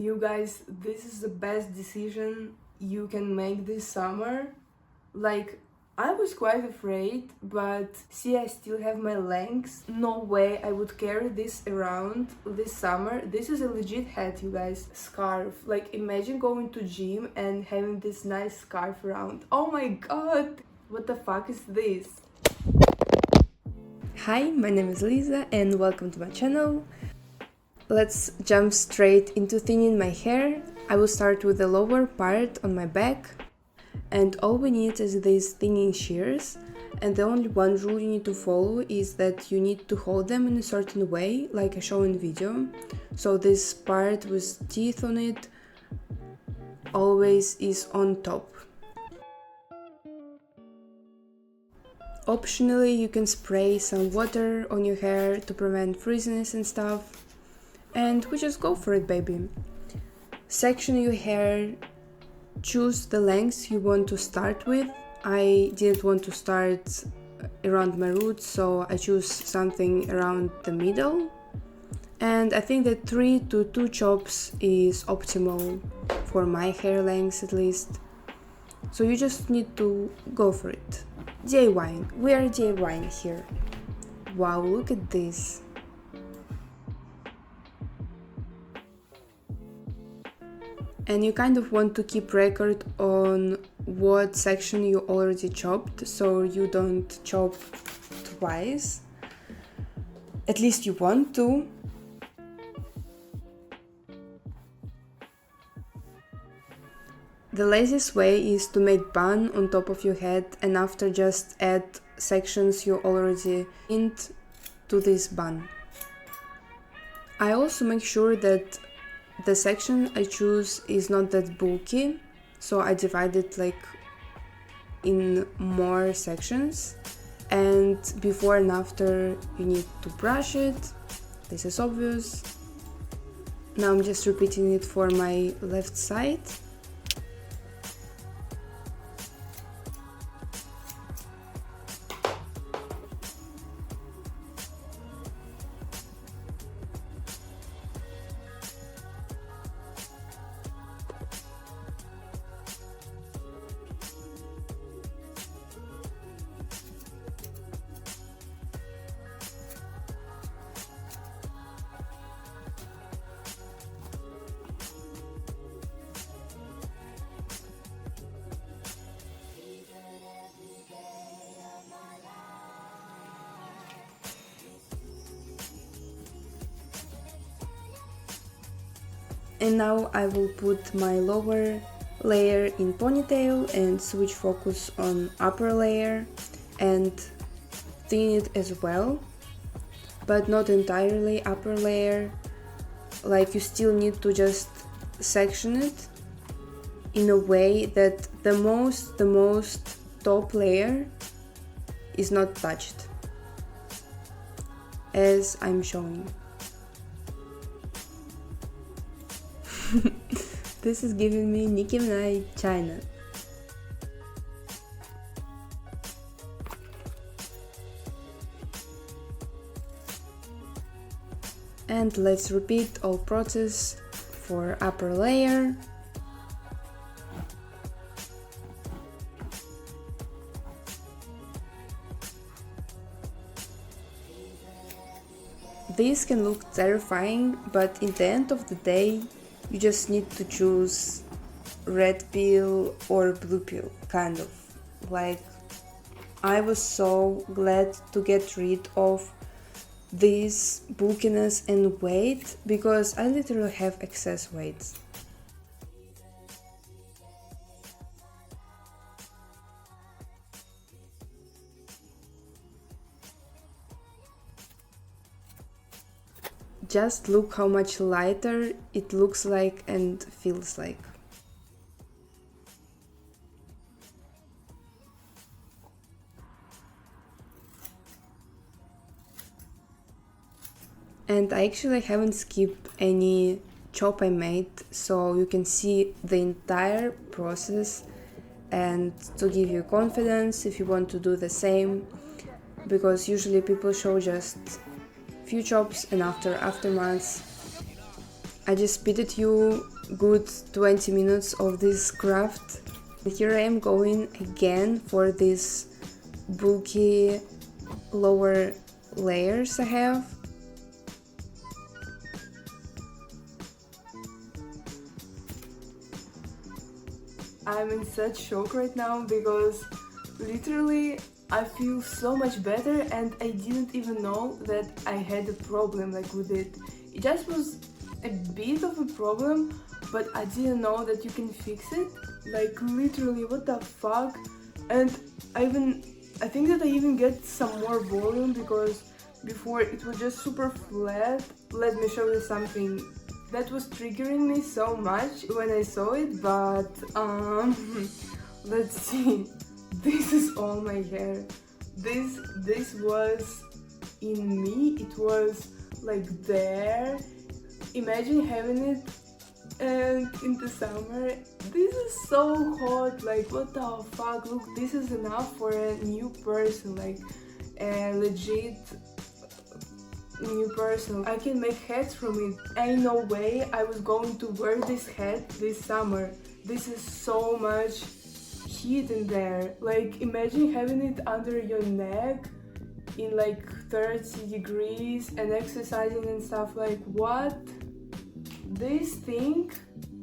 You guys, this is the best decision you can make this summer. Like, I was quite afraid, but see, I still have my lengths. No way I would carry this around this summer. This is a legit hat, you guys. Scarf. Like, imagine going to gym and having this nice scarf around. Oh my god! What the fuck is this? Hi, my name is Lisa and welcome to my channel. Let's jump straight into thinning my hair. I will start with the lower part on my back. And all we need is these thinning shears. And the only one rule you need to follow is that you need to hold them in a certain way, like I show in video. So this part with teeth on it always is on top. Optionally, you can spray some water on your hair to prevent frizziness and stuff. And we just go for it, baby. Section your hair, choose the length you want to start with. I didn't want to start around my roots, so I choose something around the middle. And I think that 3 to 2 chops is optimal for my hair length at least. So you just need to go for it. DIYing. We are DIYing here. Wow, look at this. And you kind of want to keep record on what section you already chopped, so you don't chop twice. At least you want to. The laziest way is to make bun on top of your head and after just add sections you already pinned to this bun. I also make sure that the section I choose is not that bulky, so I divide it like in more sections. And before and after you need to brush it. This is obvious. Now I'm just repeating it for my left side. And now I will put my lower layer in ponytail and switch focus on upper layer and thin it as well, but not entirely upper layer. Like, you still need to just section it in a way that the most top layer is not touched, as I'm showing. This is giving me Nicki Minaj China. And let's repeat all process for upper layer. This can look terrifying, but in the end of the day, you just need to choose red pill or blue pill, kind of. Like, I was so glad to get rid of this bulkiness and weight, because I literally have excess weight. Just look how much lighter it looks like and feels like. And I actually haven't skipped any chop I made, so you can see the entire process, and to give you confidence if you want to do the same, because usually people show just few chops and after months I just speeded you good 20 minutes of this craft. Here I am going again for these bulky lower layers I have. I'm in such shock right now because literally I feel so much better, and I didn't even know that I had a problem like with it. It just was a bit of a problem, but I didn't know that you can fix it. Like literally, what the fuck? And I think that I even get some more volume because before it was just super flat. Let me show you something that was triggering me so much when I saw it, but let's see. This is all my hair. This was in me. It was like there. Imagine having it, and in the summer. This is so hot. Like what the fuck? Look, this is enough for a new person. Like a legit new person. I can make hats from it. Ain't no way I was going to wear this hat this summer. This is so much heat in there. Like imagine having it under your neck in like 30 degrees and exercising and stuff. Like what? This thing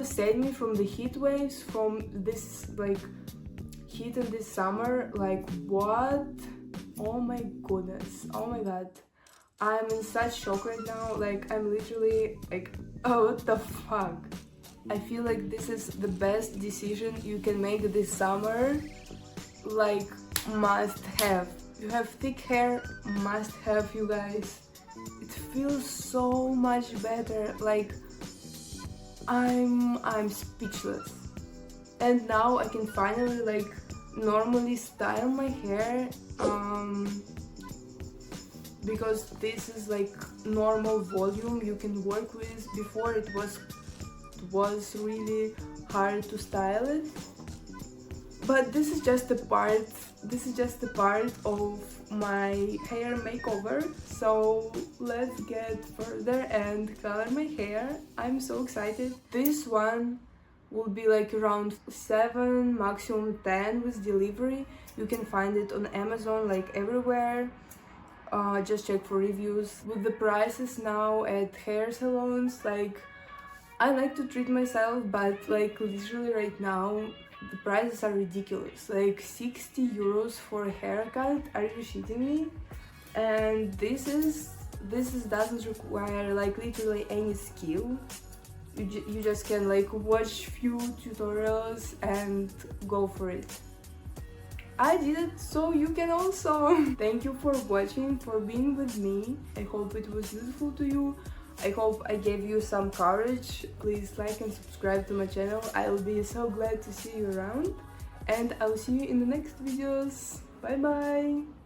saved me from the heat waves, from this like heat in this summer. Like what? Oh my goodness, oh my god, I'm in such shock right now. Like I'm literally like, oh what the fuck. I feel like this is the best decision you can make this summer. Like must have. You have thick hair, must have, you guys. It feels so much better. Like I'm speechless. And now I can finally like normally style my hair, because this is like normal volume you can work with. Before it was really hard to style it, but this is just a part of my hair makeover. So let's get further and color my hair. I'm so excited. This one will be like around 7, maximum 10 with delivery. You can find it on Amazon, like everywhere. Just check for reviews. With the prices now at hair salons, like I like to treat myself, but like literally right now the prices are ridiculous. Like 60 euros for a haircut, are you shitting me? And this doesn't require like literally any skill. You just can like watch few tutorials and go for it. I did it, so you can also. Thank you for watching, for being with me. I hope it was useful to you. I hope I gave you some courage. Please like and subscribe to my channel. I'll be so glad to see you around. And I'll see you in the next videos. Bye bye!